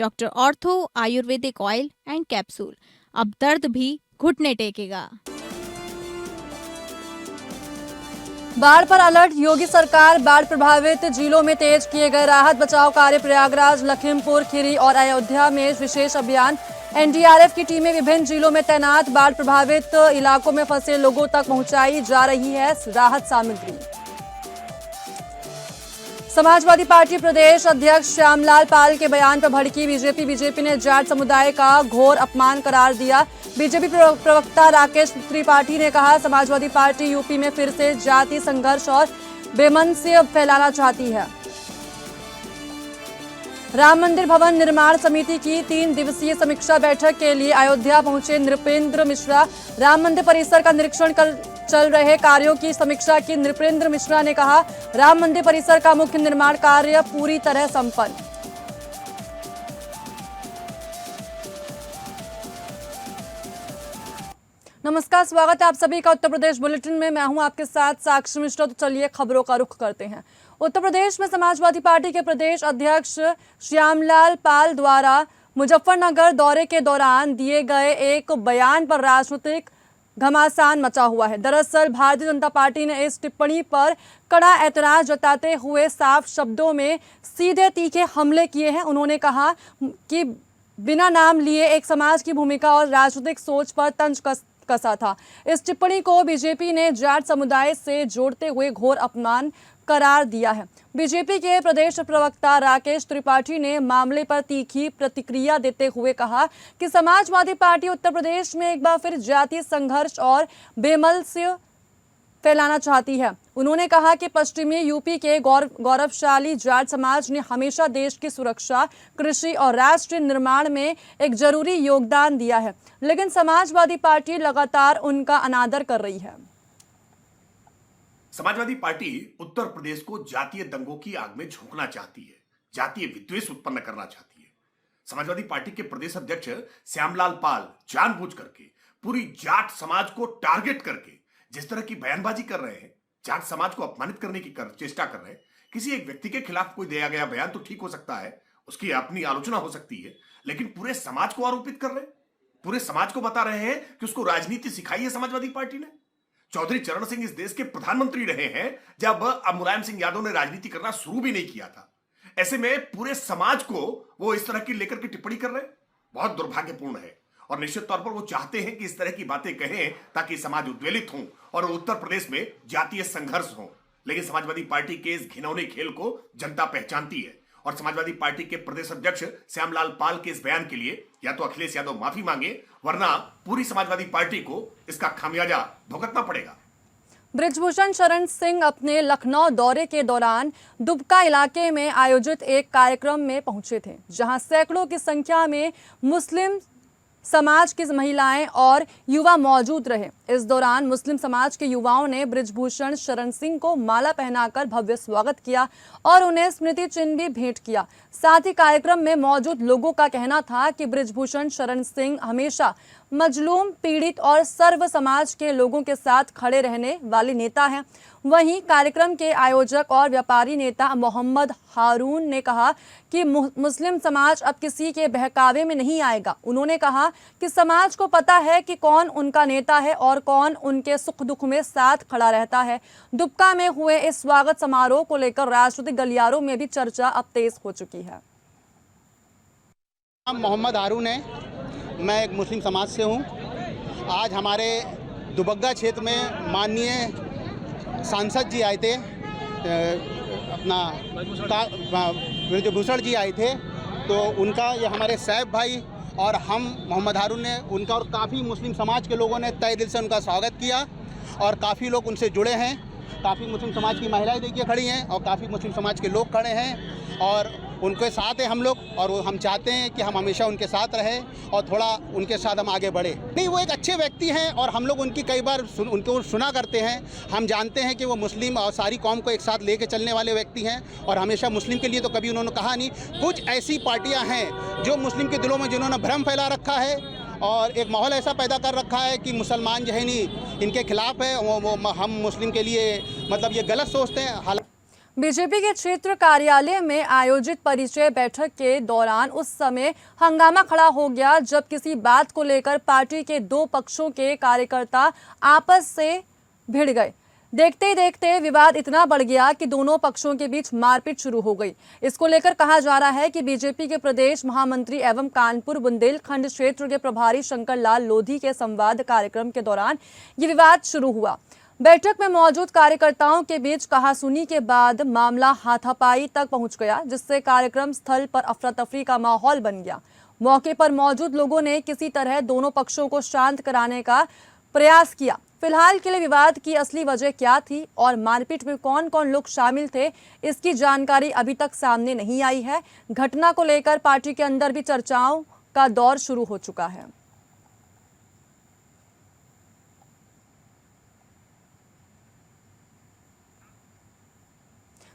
Doctor ortho Ayurvedic oil and capsule. अब दर्द भी घुटने टेकेगा। बाढ़ पर अलर्ट योगी सरकार। बाढ़ प्रभावित जिलों में तेज किए गए राहत बचाव कार्य। प्रयागराज, लखीमपुर खीरी और अयोध्या में विशेष अभियान। एनडीआरएफ की टीमें विभिन्न जिलों में तैनात। बाढ़ प्रभावित इलाकों में फंसे लोगों तक पहुंचाई जा रही है राहत सामग्री। समाजवादी पार्टी प्रदेश अध्यक्ष श्यामलाल पाल के बयान पर भड़की बीजेपी ने जाट समुदाय का घोर अपमान करार दिया। बीजेपी प्रवक्ता राकेश त्रिपाठी ने कहा, समाजवादी पार्टी यूपी में फिर से जाति संघर्ष और बेमनस्य फैलाना चाहती है। राम मंदिर भवन निर्माण समिति की 3 दिवसीय समीक्षा बैठक के लिए अयोध्या पहुंचे नृपेंद्र मिश्रा। राम मंदिर परिसर का निरीक्षण कर चल रहे कार्यों की समीक्षा की। नृपेंद्र मिश्रा ने कहा, राम मंदिर परिसर का मुख्य निर्माण कार्य पूरी तरह संपन्न। नमस्कार, स्वागत है आप सभी का उत्तर प्रदेश बुलेटिन में। मैं हूं आपके साथ साक्षी मिश्रा। तो चलिए खबरों का रुख करते हैं। उत्तर प्रदेश में समाजवादी पार्टी के प्रदेश अध्यक्ष श्यामलाल पाल द्वारा मुजफ्फरनगर दौरे के दौरान दिए गए एक बयान पर राजनीतिक घमासान मचा हुआ है। दरअसल भारतीय जनता पार्टी ने इस टिप्पणी पर कड़ा ऐतराज जताते हुए साफ शब्दों में सीधे तीखे हमले किए हैं। उन्होंने कहा कि बिना नाम लिए एक समाज की भूमिका और राजनीतिक सोच पर तंज कसा था। इस टिप्पणी को बीजेपी ने जाट समुदाय से जोड़ते हुए घोर अपमान करार दिया है। बीजेपी के प्रदेश प्रवक्ता राकेश त्रिपाठी ने मामले पर तीखी प्रतिक्रिया देते हुए कहा कि समाजवादी पार्टी उत्तर प्रदेश में एक बार फिर जातीय संघर्ष और बेमनस्य फैलाना चाहती है। उन्होंने कहा कि पश्चिमी यूपी के गौरवशाली जाट समाज ने हमेशा देश की सुरक्षा, कृषि और राष्ट्र निर्माण में एक जरूरी योगदान दिया है, लेकिन समाजवादी पार्टी लगातार उनका अनादर कर रही है। समाजवादी पार्टी उत्तर प्रदेश को जातीय दंगों की आग में झोंकना चाहती है, जातीय विद्वेष उत्पन्न करना चाहती है। समाजवादी पार्टी के प्रदेश अध्यक्ष श्यामलाल पाल जानबूझ करके पूरी जाट समाज को टारगेट करके जिस तरह की बयानबाजी कर रहे हैं, जाट समाज को अपमानित करने की चेष्टा कर रहे हैं। किसी एक व्यक्ति के खिलाफ कोई दिया गया बयान तो ठीक हो सकता है, उसकी अपनी आलोचना हो सकती है, लेकिन पूरे समाज को आरोपित कर रहे हैं, पूरे समाज को बता रहे हैं कि उसको राजनीति सिखाई है समाजवादी पार्टी ने। चौधरी चरण सिंह इस देश के प्रधानमंत्री रहे हैं जब अब मुलायम सिंह यादव ने राजनीति करना शुरू भी नहीं किया था। ऐसे में पूरे समाज को वो इस तरह की लेकर के टिप्पणी कर रहे हैं, बहुत दुर्भाग्यपूर्ण है। और निश्चित तौर पर वो चाहते हैं कि इस तरह की बातें कहें ताकि समाज उद्वेलित हो और उत्तर प्रदेश में जातीय संघर्ष हो। लेकिन समाजवादी पार्टी के इस घिनौने खेल को जनता पहचानती है और समाजवादी पार्टी के प्रदेश अध्यक्ष श्यामलाल पाल के इस बयान के लिए या तो अखिलेश यादव माफी मांगे, वरना पूरी समाजवादी पार्टी को इसका खामियाजा भुगतना पड़ेगा। बृजभूषण शरण सिंह अपने लखनऊ दौरे के दौरान दुबका इलाके में आयोजित एक कार्यक्रम में पहुंचे थे, जहां सैकड़ों की संख्या में मुस्लिम समाज की महिलाएं और युवा मौजूद रहे। इस दौरान मुस्लिम समाज के युवाओं ने बृजभूषण शरण सिंह को माला पहनाकर भव्य स्वागत किया और उन्हें स्मृति चिन्ह भी भेंट किया। साथ ही कार्यक्रम में मौजूद लोगों का कहना था कि बृजभूषण शरण सिंह हमेशा मजलूम, पीड़ित और सर्व समाज के लोगों के साथ खड़े रहने वाले नेता हैं। वहीं कार्यक्रम के आयोजक और व्यापारी नेता मोहम्मद हारून ने कहा कि मुस्लिम समाज अब किसी के बहकावे में नहीं आएगा। उन्होंने कहा कि समाज को पता है कि कौन उनका नेता है और कौन उनके सुख दुख में साथ खड़ा रहता है। दुबका में हुए इस स्वागत समारोह को लेकर राजनीतिक गलियारों में भी चर्चा अब तेज हो चुकी है। मोहम्मद हारून है, मैं एक मुस्लिम समाज से हूँ। आज हमारे दुबग्गा क्षेत्र में माननीय सांसद जी आए थे, अपना बृजभूषण जी आए थे, तो उनका ये हमारे साहब भाई और हम मोहम्मद हारून ने उनका और काफ़ी मुस्लिम समाज के लोगों ने तहे दिल से उनका स्वागत किया और काफ़ी लोग उनसे जुड़े हैं। काफ़ी मुस्लिम समाज की महिलाएं देखिए खड़ी हैं और काफ़ी मुस्लिम समाज के लोग खड़े हैं और उनके साथ हैं हम लोग और हम चाहते हैं कि हम हमेशा उनके साथ रहें और थोड़ा उनके साथ हम आगे बढ़े। नहीं, वो एक अच्छे व्यक्ति हैं और हम लोग उनकी कई बार उनको सुना करते हैं। हम जानते हैं कि वो मुस्लिम और सारी कौम को एक साथ लेके चलने वाले व्यक्ति हैं और हमेशा मुस्लिम के लिए तो कभी उन्होंने कहा नहीं। कुछ ऐसी पार्टियाँ हैं जो मुस्लिम के दिलों में जिन्होंने भ्रम फैला रखा है और एक माहौल ऐसा पैदा कर रखा है कि मुसलमान जो है नहीं इनके खिलाफ है, वो हम मुस्लिम के लिए मतलब ये गलत सोचते हैं। बीजेपी के क्षेत्र कार्यालय में आयोजित परिचय बैठक के दौरान उस समय हंगामा खड़ा हो गया जब किसी बात को लेकर पार्टी के दो पक्षों के कार्यकर्ता आपस से भिड़ गए। देखते ही देखते विवाद इतना बढ़ गया कि दोनों पक्षों के बीच मारपीट शुरू हो गई। इसको लेकर कहा जा रहा है कि बीजेपी के प्रदेश महामंत्री एवं कानपुर बुंदेलखंड क्षेत्र के प्रभारी शंकर लाल लोधी के संवाद कार्यक्रम के दौरान ये विवाद शुरू हुआ। बैठक में मौजूद कार्यकर्ताओं के बीच कहासुनी के बाद मामला हाथापाई तक पहुंच गया, जिससे कार्यक्रम स्थल पर अफरा तफरी का माहौल बन गया। मौके पर मौजूद लोगों ने किसी तरह दोनों पक्षों को शांत कराने का प्रयास किया। फिलहाल के लिए विवाद की असली वजह क्या थी और मारपीट में कौन कौन लोग शामिल थे, इसकी जानकारी अभी तक सामने नहीं आई है। घटना को लेकर पार्टी के अंदर भी चर्चाओं का दौर शुरू हो चुका है।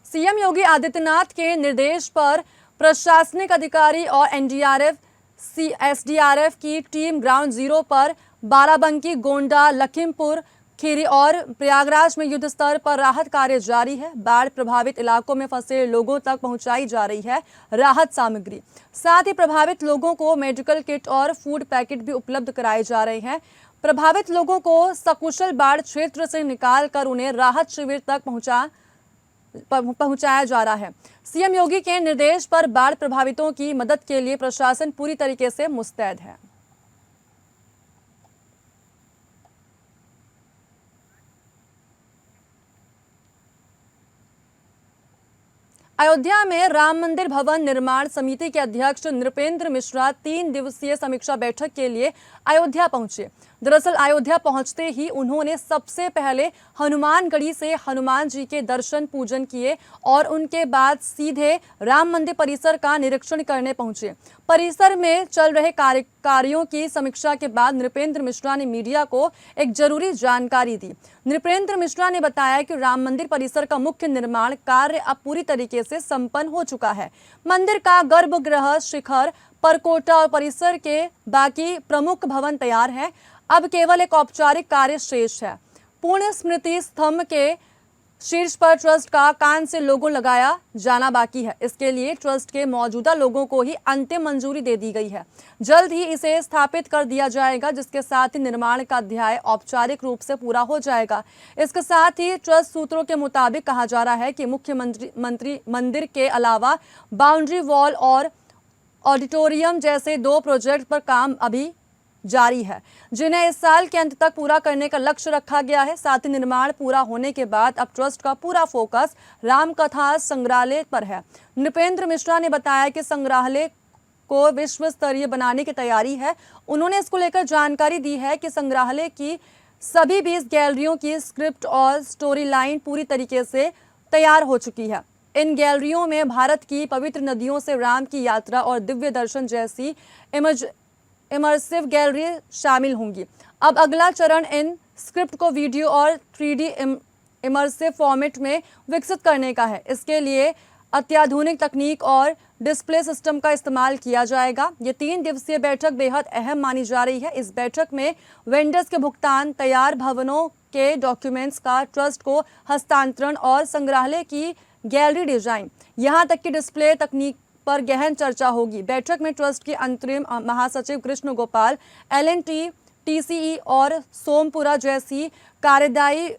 सीएम योगी आदित्यनाथ के निर्देश पर प्रशासनिक अधिकारी और एनडीआरएफ, एसडीआरएफ की टीम ग्राउंड जीरो पर बाराबंकी, गोंडा, लखीमपुर खीरी और प्रयागराज में युद्ध स्तर पर राहत कार्य जारी है। बाढ़ प्रभावित इलाकों में फंसे लोगों तक पहुंचाई जा रही है राहत सामग्री। साथ ही प्रभावित लोगों को मेडिकल किट और फूड पैकेट भी उपलब्ध कराए जा रहे हैं। प्रभावित लोगों को सकुशल बाढ़ क्षेत्र से निकाल कर उन्हें राहत शिविर तक पहुंचाया जा रहा है। सीएम योगी के निर्देश पर बाढ़ प्रभावितों की मदद के लिए प्रशासन पूरी तरीके से मुस्तैद है। अयोध्या में राम मंदिर भवन निर्माण समिति के अध्यक्ष नृपेंद्र मिश्रा 3 दिवसीय समीक्षा बैठक के लिए अयोध्या पहुंचे। दरअसल अयोध्या पहुंचते ही उन्होंने सबसे पहले हनुमानगढ़ी से हनुमान जी के दर्शन पूजन किए और उनके बाद सीधे राम मंदिर परिसर का निरीक्षण करने पहुंचे। परिसर में चल रहे कार्यों की समीक्षा के बाद नृपेंद्र मिश्रा ने मीडिया को एक जरूरी जानकारी दी। नृपेंद्र मिश्रा ने बताया कि राम मंदिर परिसर का मुख्य निर्माण कार्य अब पूरी तरीके से संपन्न हो चुका है। मंदिर का गर्भगृह, शिखर, परकोटा और परिसर के बाकी प्रमुख भवन तैयार है। अब केवल एक औपचारिक कार्य शेष है। पूर्ण स्मृति स्तंभ के शीर्ष पर ट्रस्ट का कान से लोगो लगाया जाना बाकी है। इसके लिए ट्रस्ट के मौजूदा लोगों को ही अंतिम मंजूरी दे दी गई है। जल्द ही इसे स्थापित कर दिया जाएगा, जिसके साथ ही निर्माण का अध्याय औपचारिक रूप से पूरा हो जाएगा। इसके साथ ही ट्रस्ट सूत्रों के मुताबिक कहा जा रहा है कि मुख्य मंदिर के अलावा बाउंड्री वॉल और ऑडिटोरियम जैसे 2 प्रोजेक्ट पर काम अभी जारी है, जिन्हें इस साल के अंत तक पूरा करने का लक्ष्य रखा गया है। साथ ही निर्माण पूरा होने के बाद अब ट्रस्ट का पूरा फोकस रामकथा संग्रहालय पर है। नृपेंद्र मिश्रा ने बताया कि संग्रहालय को विश्व स्तरीय बनाने की तैयारी है। उन्होंने इसको लेकर जानकारी दी है कि संग्रहालय की सभी 20 गैलरियों की स्क्रिप्ट और स्टोरी लाइन पूरी तरीके से तैयार हो चुकी है। इन गैलरियों में भारत की पवित्र नदियों से राम की यात्रा और दिव्य दर्शन जैसी इमर्सिव गैलरी शामिल होंगी। अब अगला चरण इन स्क्रिप्ट को वीडियो और 3D इमर्सिव फॉर्मेट में विकसित करने का है। इसके लिए अत्याधुनिक तकनीक और डिस्प्ले सिस्टम का इस्तेमाल किया जाएगा। ये 3 दिवसीय बैठक बेहद अहम मानी जा रही है। इस बैठक में वेंडर्स के भुगतान, तैयार भवनों के डॉक्यूमेंट्स का ट्रस्ट को हस्तांतरण और संग्रहालय की गैलरी डिजाइन, यहाँ तक कि डिस्प्ले तकनीक पर गहन चर्चा होगी। बैठक में ट्रस्ट के अंतरिम महासचिव कृष्ण गोपाल, LNT, TCE और सोमपुरा जैसी कार्यदायी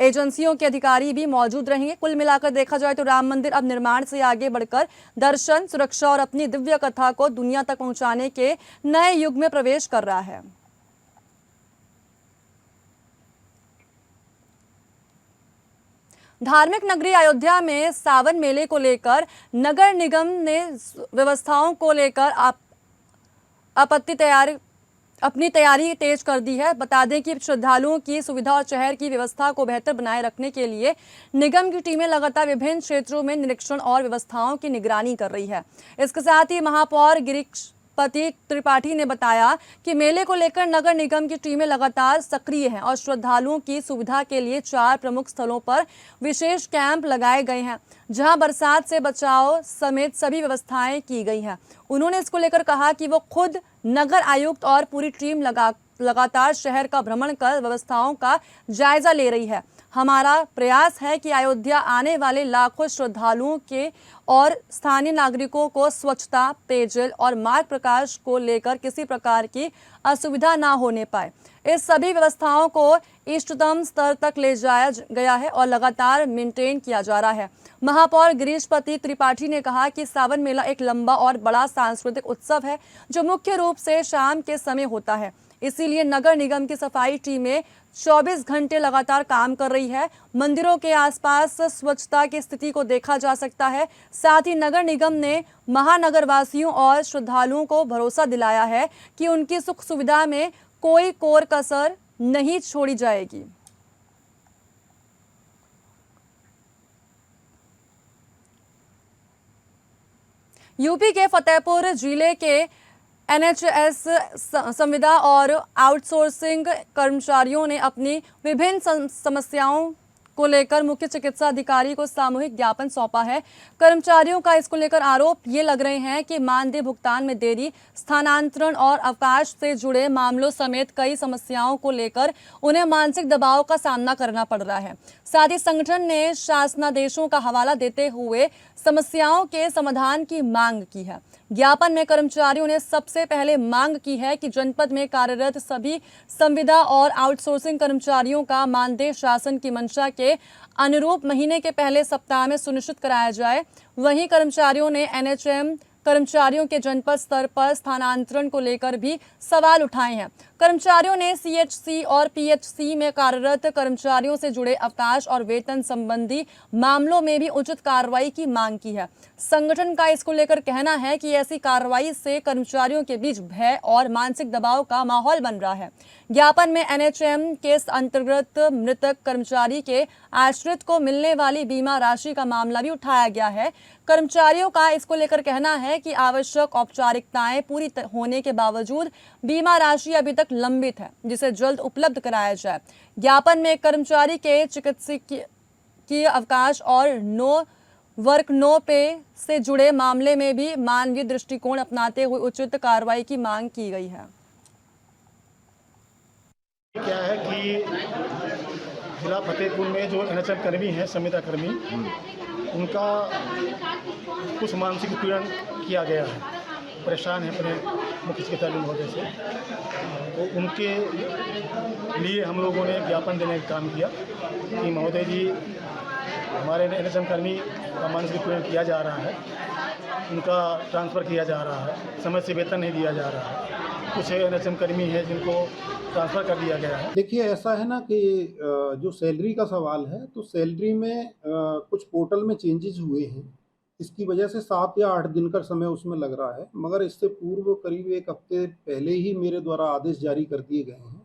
एजेंसियों के अधिकारी भी मौजूद रहेंगे। कुल मिलाकर देखा जाए तो राम मंदिर अब निर्माण से आगे बढ़कर दर्शन, सुरक्षा और अपनी दिव्य कथा को दुनिया तक पहुंचाने के नए युग में प्रवेश कर रहा है। धार्मिक नगरी अयोध्या में सावन मेले को लेकर नगर निगम ने व्यवस्थाओं को लेकर अपनी तैयारी तेज कर दी है। बता दें कि श्रद्धालुओं की सुविधा और शहर की व्यवस्था को बेहतर बनाए रखने के लिए निगम की टीमें लगातार विभिन्न क्षेत्रों में निरीक्षण और व्यवस्थाओं की निगरानी कर रही है। इसके साथ ही महापौर गिरीशपति त्रिपाठी ने बताया कि मेले को लेकर नगर निगम की टीमें लगातार सक्रिय हैं और श्रद्धालुओं की सुविधा के लिए 4 प्रमुख स्थलों पर विशेष कैंप लगाए गए हैं, जहां बरसात से बचाव समेत सभी व्यवस्थाएं की गई हैं। उन्होंने इसको लेकर कहा कि वो खुद नगर आयुक्त और पूरी टीम लगातार शहर का भ्रमण कर व्यवस्थाओं का जायजा ले रही है। हमारा प्रयास है कि अयोध्या आने वाले लाखों श्रद्धालुओं के और स्थानीय नागरिकों को स्वच्छता, पेयजल और मार्ग प्रकाश को लेकर किसी प्रकार की असुविधा ना होने पाए। इस सभी व्यवस्थाओं को इष्टतम स्तर तक ले जाया गया है और लगातार मेंटेन किया जा रहा है। महापौर गिरीशपति त्रिपाठी ने कहा कि सावन मेला एक लंबा और बड़ा सांस्कृतिक उत्सव है जो मुख्य रूप से शाम के समय होता है। इसीलिए नगर निगम की सफाई टीमें 24 घंटे लगातार काम कर रही है। मंदिरों के आसपास स्वच्छता की स्थिति को देखा जा सकता है। साथ ही नगर निगम ने महानगरवासियों और श्रद्धालुओं को भरोसा दिलाया है कि उनकी सुख सुविधा में कोई कोर कसर नहीं छोड़ी जाएगी। यूपी के फतेहपुर जिले के एनएचएस संविदा और आउटसोर्सिंग कर्मचारियों ने अपनी विभिन्न समस्याओं को लेकर मुख्य चिकित्सा अधिकारी को सामूहिक ज्ञापन सौंपा है। कर्मचारियों का इसको लेकर आरोप ये लग रहे हैं कि मानदेय भुगतान में देरी, स्थानांतरण और अवकाश से जुड़े मामलों समेत कई समस्याओं को लेकर उन्हें मानसिक दबाव का सामना करना पड़ रहा है। साथ ही संगठन ने शासनादेशों का हवाला देते हुए समस्याओं के समाधान की मांग की है। ज्ञापन में कर्मचारियों ने सबसे पहले मांग की है कि जनपद में कार्यरत सभी संविदा और आउटसोर्सिंग कर्मचारियों का मानदेय शासन की मंशा के अनुरूप महीने के पहले सप्ताह में सुनिश्चित कराया जाए। वहीं कर्मचारियों ने एनएचएम कर्मचारियों के जनपद स्तर पर स्थानांतरण को लेकर भी सवाल उठाए हैं। कर्मचारियों ने सीएचसी और पीएचसी में कार्यरत कर्मचारियों से जुड़े अवकाश और वेतन संबंधी मामलों में भी उचित कार्रवाई की मांग की है। संगठन का इसको लेकर कहना है कि ऐसी कार्रवाई से कर्मचारियों के बीच भय और मानसिक दबाव का माहौल बन रहा है। ज्ञापन में एनएचएम के अंतर्गत मृतक कर्मचारी के आश्रित को मिलने वाली बीमा राशि का मामला भी उठाया गया है। कर्मचारियों का इसको लेकर कहना है कि आवश्यक औपचारिकताएं पूरी होने के बावजूद बीमा राशि अभी तक लंबित है, जिसे जल्द उपलब्ध कराया जाए। ज्ञापन में कर्मचारी के चिकित्सकीय अवकाश और वर्क नो पे से जुड़े मामले में भी मानवीय दृष्टिकोण अपनाते हुए उचित कार्रवाई की मांग की गई है। क्या है कि जिला फतेहपुर में जो एनएचएम कर्मी हैं, संविदा कर्मी, उनका कुछ मानसिक उत्पीड़न किया गया है। परेशान है अपने मुख्य चिकित्सालय महोदय से, तो उनके लिए हम लोगों ने ज्ञापन देने का काम किया कि महोदय जी, हमारे एनएचएम कर्मी का मानसिक उत्पीड़न किया जा रहा है, उनका ट्रांसफ़र किया जा रहा है, समय से वेतन नहीं दिया जा रहा है। कुछ एनएचएम कर्मी हैं जिनको ट्रांसफ़र कर दिया गया है। देखिए, ऐसा है ना कि जो सैलरी का सवाल है, तो सैलरी में कुछ पोर्टल में चेंजेस हुए हैं। इसकी वजह से 7 या 8 दिन का समय उसमें लग रहा है, मगर इससे पूर्व करीब 1 हफ्ते पहले ही मेरे द्वारा आदेश जारी कर दिए गए हैं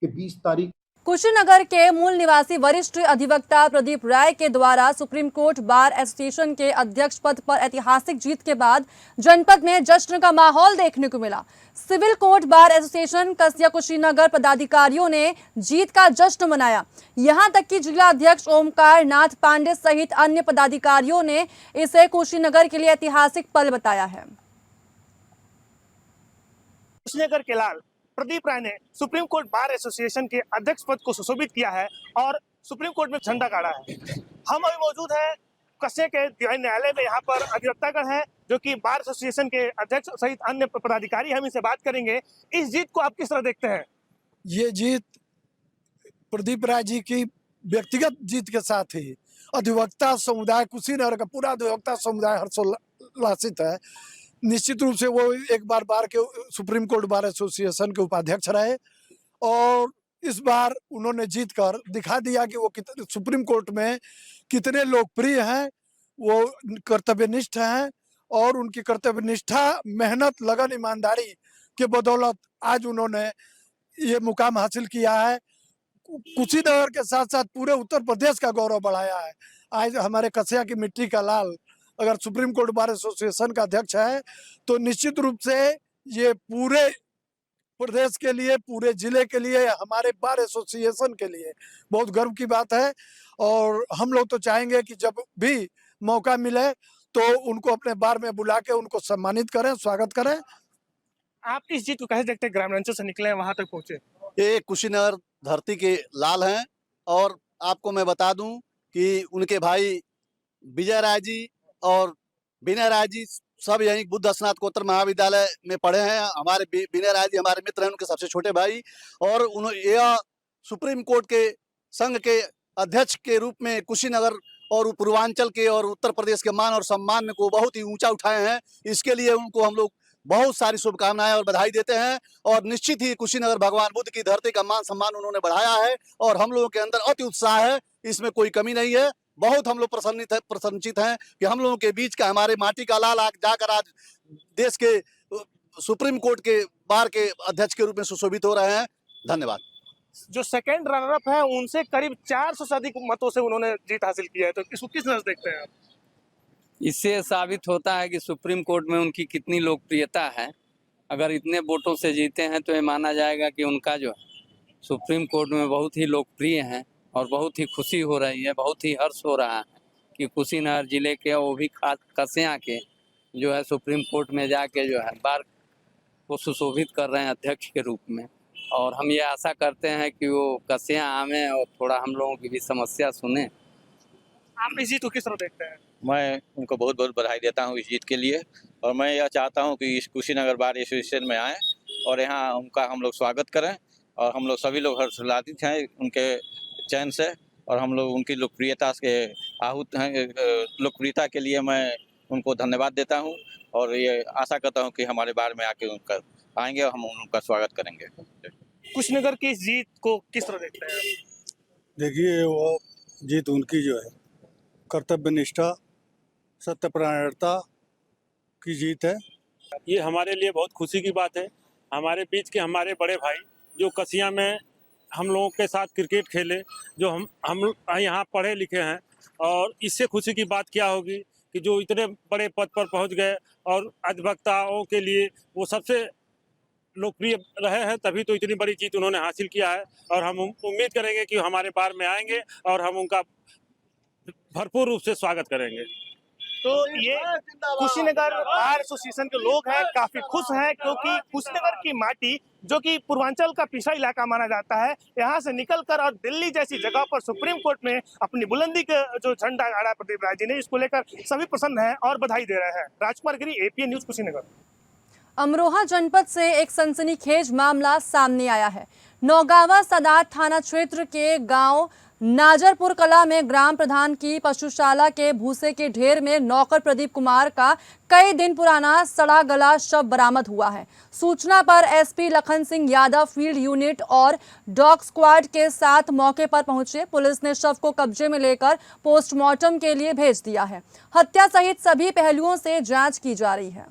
कि 20 तारीख। कुशीनगर के मूल निवासी वरिष्ठ अधिवक्ता प्रदीप राय के द्वारा सुप्रीम कोर्ट बार एसोसिएशन के अध्यक्ष पद पर ऐतिहासिक जीत के बाद जनपद में जश्न का माहौल देखने को मिला। सिविल कोर्ट बार एसोसिएशन कसिया कुशीनगर पदाधिकारियों ने जीत का जश्न मनाया। यहां तक कि जिला अध्यक्ष ओमकार नाथ पांडे सहित अन्य पदाधिकारियों ने इसे कुशीनगर के लिए ऐतिहासिक पल बताया है। कुशीनगर के लाल प्रदीप राय ने सुप्रीम कोर्ट बार एसोसिएशन के अध्यक्ष पद को सुशोभित किया है और सुप्रीम कोर्ट में झंडा गाड़ा है। हम अभी मौजूद हैं कसिया के न्यायालय में। यहाँ पर अधिवक्तागण हैं जो कि बार एसोसिएशन के अध्यक्ष सहित अन्य पदाधिकारी, हम इनसे बात करेंगे। इस जीत को आप किस तरह देखते हैं? ये जीत प्रदीप राय जी की व्यक्तिगत जीत के साथ ही अधिवक्ता समुदाय, कुशीनगर का पूरा अधिवक्ता समुदाय हर्षोल्लासित है। निश्चित रूप से वो एक बार के सुप्रीम कोर्ट बार एसोसिएशन के उपाध्यक्ष रहे और इस बार उन्होंने जीत कर दिखा दिया कि वो सुप्रीम कोर्ट में कितने लोकप्रिय हैं, वो कर्तव्यनिष्ठ हैं और उनकी कर्तव्यनिष्ठा, मेहनत, लगन, ईमानदारी के बदौलत आज उन्होंने ये मुकाम हासिल किया है। कुशीनगर के साथ साथ पूरे उत्तर प्रदेश का गौरव बढ़ाया है। आज हमारे कसिया की मिट्टी का लाल अगर सुप्रीम कोर्ट बार एसोसिएशन का अध्यक्ष है तो निश्चित रूप से ये पूरे प्रदेश के लिए, पूरे जिले के लिए, हमारे बार एसोसिएशन के लिए बहुत गर्व की बात है। और हम लोग तो चाहेंगे कि जब भी मौका मिले तो उनको अपने बार में बुला के उनको सम्मानित करें, स्वागत करें। आप इस जीत को कैसे देखते हैं? ग्रामीण अंचल से निकले हैं, वहां तक पहुंचे। ये कुशीनगर धरती के लाल हैं और आपको मैं बता दूं कि उनके भाई विजय राय जी और विनय राय जी सब यहीं बुद्ध स्नातकोत्तर महाविद्यालय में पढ़े हैं। हमारे विनय राय जी हमारे मित्र हैं, उनके सबसे छोटे भाई, और यह सुप्रीम कोर्ट के संघ के अध्यक्ष के रूप में कुशीनगर और पूर्वांचल के और उत्तर प्रदेश के मान और सम्मान को बहुत ही ऊंचा उठाए हैं। इसके लिए उनको हम लोग बहुत सारी शुभकामनाएं और बधाई देते हैं। और निश्चित ही कुशीनगर भगवान बुद्ध की धरती का मान सम्मान उन्होंने बढ़ाया है और हम लोगों के अंदर अति उत्साह है, इसमें कोई कमी नहीं है। बहुत हम लोग प्रसन्नचित हैं कि हम लोगों के बीच का हमारे माटी का लाल जाकर आज देश के सुप्रीम कोर्ट के बार के अध्यक्ष के रूप में सुशोभित हो रहे हैं। धन्यवाद। जो सेकंड रनर अप है उनसे करीब 400 से अधिक मतों से उन्होंने जीत हासिल की है, तो इसको किस नजर देखते हैं आप? इससे साबित होता है कि सुप्रीम कोर्ट में उनकी कितनी लोकप्रियता है। अगर इतने वोटों से जीते हैं तो ये माना जाएगा कि उनका जो सुप्रीम कोर्ट में बहुत ही लोकप्रिय है और बहुत ही खुशी हो रही है, बहुत ही हर्ष हो रहा है कि कुशीनगर जिले के वो भी कसिया के जो है सुप्रीम कोर्ट में जाके जो है बार को सुशोभित कर रहे हैं अध्यक्ष के रूप में। और हम ये आशा करते हैं कि वो कसिया आवे और थोड़ा हम लोगों की भी समस्या सुने। आप इस जीत को किस तरह देखते हैं? मैं उनको बहुत बहुत बधाई देता हूँ इस जीत के लिए, और मैं यह चाहता हूँ कि इस कुशीनगर बार एसोसिएशन में आएँ और यहाँ उनका हम लोग स्वागत करें। और हम लोग सभी लोग हर्षोल्लासित हैं उनके चयन से, और हम लोग उनकी लोकप्रियता के आहूत हैं। लोकप्रियता के लिए मैं उनको धन्यवाद देता हूँ और ये आशा करता हूँ कि हमारे बार में आके उनका आएंगे और हम उनका स्वागत करेंगे। कुशीनगर की इस जीत को किस तरह देखते हैं? देखिए, वो जीत उनकी जो है कर्तव्य निष्ठा सत्यपरायणता की जीत है। ये हमारे लिए बहुत खुशी की बात है। हमारे बीच के हमारे बड़े भाई जो कसिया में हम लोगों के साथ क्रिकेट खेले, जो हम यहाँ पढ़े लिखे हैं, और इससे खुशी की बात क्या होगी कि जो इतने बड़े पद पर पहुँच गए और अधिवक्ताओं के लिए वो सबसे लोकप्रिय रहे हैं, तभी तो इतनी बड़ी जीत उन्होंने हासिल किया है। और हम उम्मीद करेंगे कि हमारे बार में आएंगे और हम उनका भरपूर रूप से स्वागत करेंगे। तो ये कुशीनगर बार एसोसिएशन के लोग हैं, काफी खुश हैं, क्योंकि कुशीनगर की माटी जो कि पूर्वांचल का पिछड़ा इलाका माना जाता है, यहाँ से निकलकर और दिल्ली जैसी जगह पर सुप्रीम कोर्ट में अपनी बुलंदी का जो झंडा गाड़ा प्रदीप राय जी ने, इसको लेकर सभी प्रसन्न हैं और बधाई दे रहे हैं। राजकुमार गिरी, एपीएन न्यूज, कुशीनगर। अमरोहा जनपद से एक सनसनीखेज मामला सामने आया है। नौगावा सदात थाना क्षेत्र के गांव नाजरपुर कला में ग्राम प्रधान की पशुशाला के भूसे के ढेर में नौकर प्रदीप कुमार का कई दिन पुराना सड़ा गला शव बरामद हुआ है। सूचना पर SP Lakhan Singh Yadav field unit और डॉग स्क्वाड के साथ मौके पर पहुंचे। पुलिस ने शव को कब्जे में लेकर पोस्टमार्टम के लिए भेज दिया है। हत्या सहित सभी पहलुओं से जांच की जा रही है।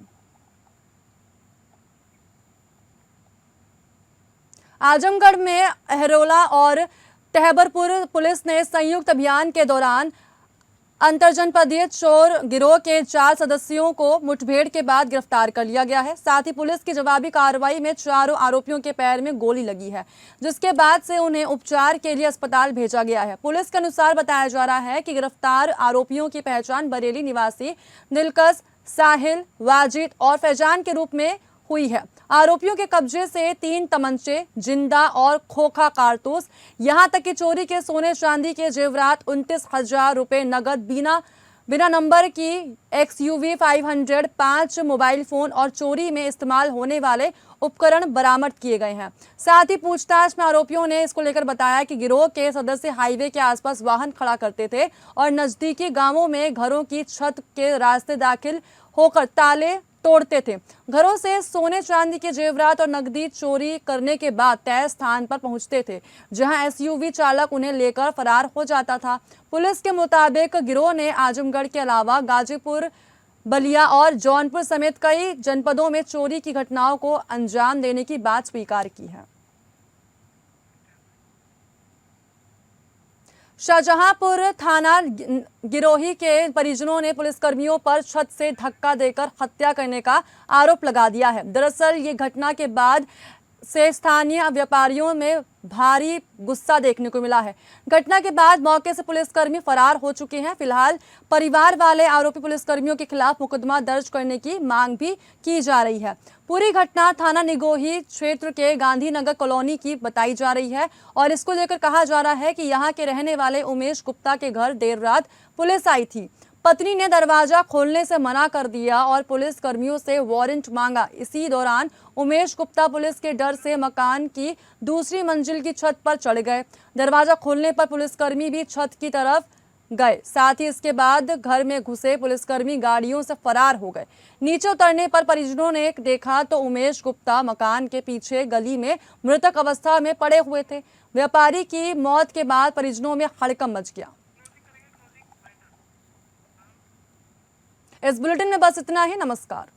आजमगढ़ में अहरोला और तहबरपुर पुलिस ने संयुक्त अभियान के दौरान अंतरजनपदीय चोर गिरोह के 4 सदस्यों को मुठभेड़ के बाद गिरफ्तार कर लिया गया है। साथ ही पुलिस की जवाबी कार्रवाई में चारों आरोपियों के पैर में गोली लगी है, जिसके बाद से उन्हें उपचार के लिए अस्पताल भेजा गया है। पुलिस के अनुसार बताया जा रहा है कि गिरफ्तार आरोपियों की पहचान बरेली निवासी दिलकश, साहिल, वाजिद और फैजान के रूप में हुई है। आरोपियों के कब्जे से 3 तमंचे, जिंदा और खोखा कारतूस, यहां तक कि चोरी के सोने चांदी के जेवरात, 29,000 रुपए नगद, बिना नंबर की XUV 500, 5 मोबाइल फोन और चोरी में इस्तेमाल होने वाले उपकरण बरामद किए गए हैं। साथ ही पूछताछ में आरोपियों ने इसको लेकर बताया कि गिरोह के सदस्य हाईवे के आसपास वाहन खड़ा करते थे और नजदीकी गांवों में घरों की छत के रास्ते दाखिल होकर ताले तोड़ते थे। घरों से सोने चांदी के जेवरात और नकदी चोरी करने के बाद तय स्थान पर पहुंचते थे, जहां SUV चालक उन्हें लेकर फरार हो जाता था। पुलिस के मुताबिक गिरोह ने आजमगढ़ के अलावा गाजीपुर, बलिया और जौनपुर समेत कई जनपदों में चोरी की घटनाओं को अंजाम देने की बात स्वीकार की है। शाहजहांपुर थाना गिरोही के परिजनों ने पुलिसकर्मियों पर छत से धक्का देकर हत्या करने का आरोप लगा दिया है। दरअसल ये घटना के बाद से स्थानीय व्यापारियों में भारी गुस्सा देखने को मिला है। घटना के बाद मौके से पुलिसकर्मी फरार हो चुके हैं। फिलहाल परिवार वाले आरोपी पुलिसकर्मियों के खिलाफ मुकदमा दर्ज करने की मांग भी की जा रही है। पूरी घटना थाना निगोही क्षेत्र के गांधीनगर कॉलोनी की बताई जा रही है और इसको लेकर कहा जा रहा है कि यहाँ के रहने वाले उमेश गुप्ता के घर देर रात पुलिस आई थी। पत्नी ने दरवाजा खोलने से मना कर दिया और पुलिस कर्मियों से वारंट मांगा। इसी दौरान उमेश गुप्ता पुलिस के डर से मकान की दूसरी मंजिल की छत पर चढ़ गए। दरवाजा खोलने पर पुलिसकर्मी भी छत की तरफ गए। साथ ही इसके बाद घर में घुसे पुलिसकर्मी गाड़ियों से फरार हो गए। नीचे उतरने पर परिजनों ने देखा तो उमेश गुप्ता मकान के पीछे गली में मृतक अवस्था में पड़े हुए थे। व्यापारी की मौत के बाद परिजनों में हड़कंप मच गया। इस बुलेटिन में बस इतना ही। नमस्कार।